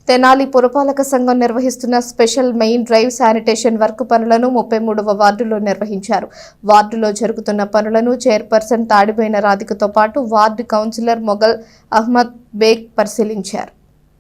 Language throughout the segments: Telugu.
తెనాలి పురపాలక సంఘం నిర్వహిస్తున్న special main drive sanitation work పనులను 33వ వార్డులో నిర్వహించారు. వార్డులో జరుగుతున్న పనులను చైర్పర్సన్ తాడిబోయిన రాధికతో పాటు వార్డు కౌన్సిలర్ మొగల్ అహ్మద్ బేగ్ పరిశీలించారు.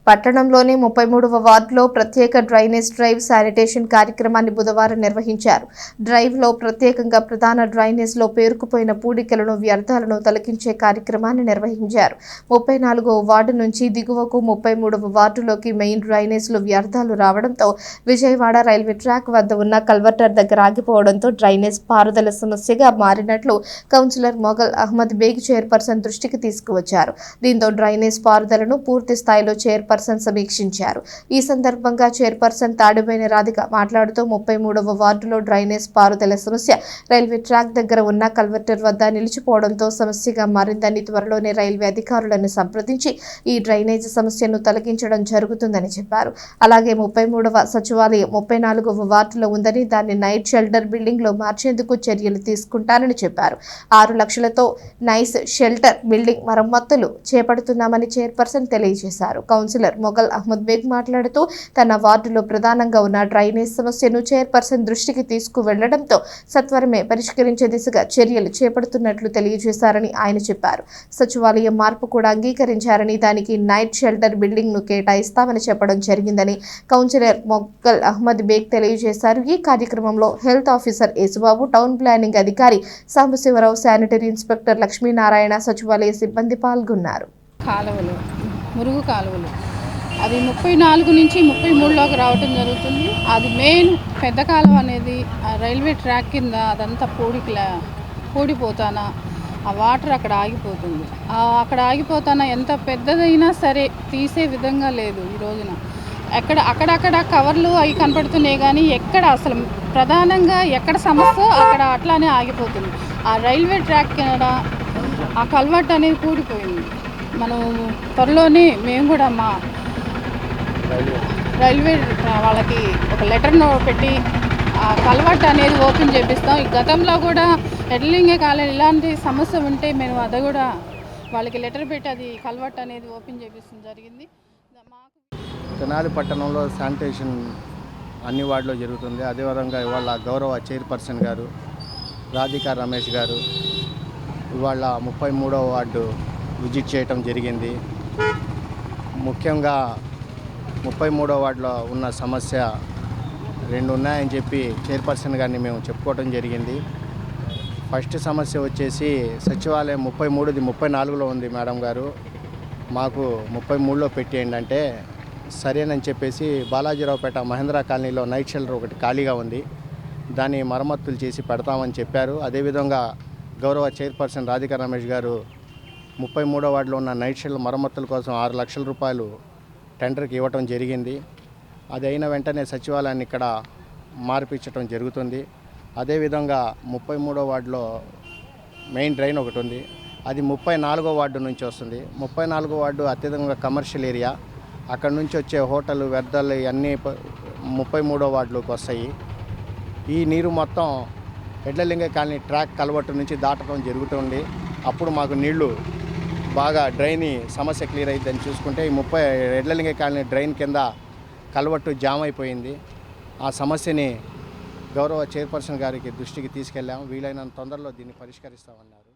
పట్టణంలోని 33వ వార్డులో ప్రత్యేక డ్రైనేజ్ డ్రైవ్ శానిటేషన్ కార్యక్రమాన్ని బుధవారం నిర్వహించారు. డ్రైవ్లో ప్రత్యేకంగా ప్రధాన డ్రైనేజ్లో పేరుకుపోయిన పూడికలను, వ్యర్థాలను తొలగించే కార్యక్రమాన్ని నిర్వహించారు. 34వ వార్డు నుంచి దిగువకు 33వ వార్డులోకి మెయిన్ డ్రైనేజ్లో వ్యర్థాలు రావడంతో విజయవాడ రైల్వే ట్రాక్ వద్ద ఉన్న కల్వర్టర్ దగ్గర ఆగిపోవడంతో డ్రైనేజ్ పారుదల సమస్యగా మారినట్లు కౌన్సిలర్ మొగల్ అహ్మద్ బేగ్ చైర్పర్సన్ దృష్టికి తీసుకువచ్చారు. దీంతో డ్రైనేజ్ పారుదలను పూర్తి స్థాయిలో చైర్పర్సన్ సమీక్షించారు. ఈ సందర్భంగా చైర్పర్సన్ తాడిబోయిన రాధిక మాట్లాడుతూ 33వ వార్డులో డ్రైనేజ్ పారుదల సమస్య రైల్వే ట్రాక్ దగ్గర ఉన్న కల్వర్టర్ వద్ద నిలిచిపోవడంతో సమస్యగా మారిందని, త్వరలోనే రైల్వే అధికారులను సంప్రదించి ఈ డ్రైనేజ్ సమస్యను తొలగించడం జరుగుతుందని చెప్పారు. అలాగే 33వ సచివాలయం 34వ వార్డులో ఉందని, దాన్ని నైట్ షెల్టర్ బిల్డింగ్ లో మార్చేందుకు చర్యలు తీసుకుంటానని చెప్పారు. 6 లక్షలతో నైస్ షెల్టర్ బిల్డింగ్ మరమ్మతులు చేపడుతున్నామని చైర్పర్సన్ తెలియజేశారు. కౌన్సిలర్ మొగల్ అహ్మద్ బేగ్ మాట్లాడుతూ తన వార్డులో ప్రధానంగా ఉన్న డ్రైనేజ్ సమస్యను చైర్పర్సన్ దృష్టికి తీసుకువెళ్లడంతో సత్వరమే పరిష్కరించే దిశగా చర్యలు చేపడుతున్నట్లు తెలియజేశారని ఆయన చెప్పారు. సచివాలయం మార్పు కూడా అంగీకరించారని, దానికి నైట్ షెల్టర్ బిల్డింగ్ ను కేటాయిస్తామని చెప్పడం జరిగిందని కౌన్సిలర్ మొగల్ అహ్మద్ బేగ్ తెలియజేశారు. ఈ కార్యక్రమంలో health officer Yesubabu, town planning అధికారి సాంబశివరావు, శానిటరీ ఇన్స్పెక్టర్ లక్ష్మీనారాయణ, సచివాలయ సిబ్బంది పాల్గొన్నారు. మురుగు కాలువలు అది 34 నుంచి 33లోకి రావటం జరుగుతుంది. అది మెయిన్ పెద్ద కాలువ అనేది రైల్వే ట్రాక్ కింద అదంతా పూడిపోతానా ఆ వాటర్ అక్కడ ఆగిపోతుంది. అక్కడ ఆగిపోతానా ఎంత పెద్దదైనా సరే తీసే విధంగా లేదు ఈ రోజున. అక్కడక్కడ కవర్లు అవి కనపడుతున్నాయి కానీ ఎక్కడ అసలు ప్రధానంగా ఎక్కడ సమస్య అక్కడ అట్లానే ఆగిపోతుంది. ఆ రైల్వే ట్రాక్ కింద ఆ కల్వర్ట్ అనేది కూడిపోయింది. మనం త్వరలోనే మేము కూడా మా రైల్వే వాళ్ళకి ఒక లెటర్ పెట్టి ఆ కల్వర్ట్ అనేది ఓపెన్ చేపిస్తాం. గతంలో కూడా ఎడ్లింగే కాలేజ్ ఇలాంటి సమస్య ఉంటే మేము అది కూడా వాళ్ళకి లెటర్ పెట్టి అది కల్వర్ట్ అనేది ఓపెన్ చేపిస్తాం జరిగింది. తెనాలి పట్టణంలో శానిటేషన్ అన్ని వార్డులో జరుగుతుంది. అదేవిధంగా ఇవాళ గౌరవ చైర్పర్సన్ గారు రాధికా రమేష్ గారు ఇవాళ 33వ వార్డు విజిట్ చేయటం జరిగింది. ముఖ్యంగా 33వ వార్డులో ఉన్న సమస్య 2 ఉన్నాయని చెప్పి చైర్పర్సన్ గారిని మేము చెప్పుకోవటం జరిగింది. ఫస్ట్ సమస్య వచ్చేసి సచివాలయం 33ది 34లో ఉంది మేడం గారు, మాకు 33లో పెట్టేయండి అంటే సరేనని చెప్పేసి బాలాజీరావుపేట మహేంద్ర కాలనీలో నైట్ షెల్టర్ ఒకటి ఖాళీగా ఉంది, దాన్ని మరమ్మతులు చేసి పెడతామని చెప్పారు. అదేవిధంగా గౌరవ చైర్పర్సన్ రాధికా రమేష్ గారు 33వ వార్డులో ఉన్న నైట్ షెల్టర్ మరమ్మతుల కోసం 6 లక్షల రూపాయలు టెండర్కి ఇవ్వటం జరిగింది. అది అయిన వెంటనే సచివాలయాన్ని ఇక్కడ మార్పించడం జరుగుతుంది. అదేవిధంగా 33వ వార్డులో మెయిన్ డ్రైన్ ఒకటి ఉంది, అది 34వ వార్డు నుంచి వస్తుంది. 34వ వార్డు అత్యధికంగా కమర్షియల్ ఏరియా, అక్కడ నుంచి వచ్చే హోటల్ వ్యర్థాలు ఇవన్నీ 33వ వార్డులోకి వస్తాయి. ఈ నీరు మొత్తం ఎడ్లలింగ కాలనీ ట్రాక్ కల్వర్టు నుంచి దాటడం జరుగుతుంది. అప్పుడు మాకు నీళ్లు బాగా డ్రైన్ సమస్య క్లియర్ అయిద్దని చూసుకుంటే ఈ ఎడ్లలింగ కాలనీ డ్రైన్ కింద కల్వర్టు జామ్ అయిపోయింది. ఆ సమస్యని గౌరవ చైర్పర్సన్ గారికి దృష్టికి తీసుకెళ్ళాము. వీలైనంత తొందరలో దీన్ని పరిష్కరిస్తామన్నారు.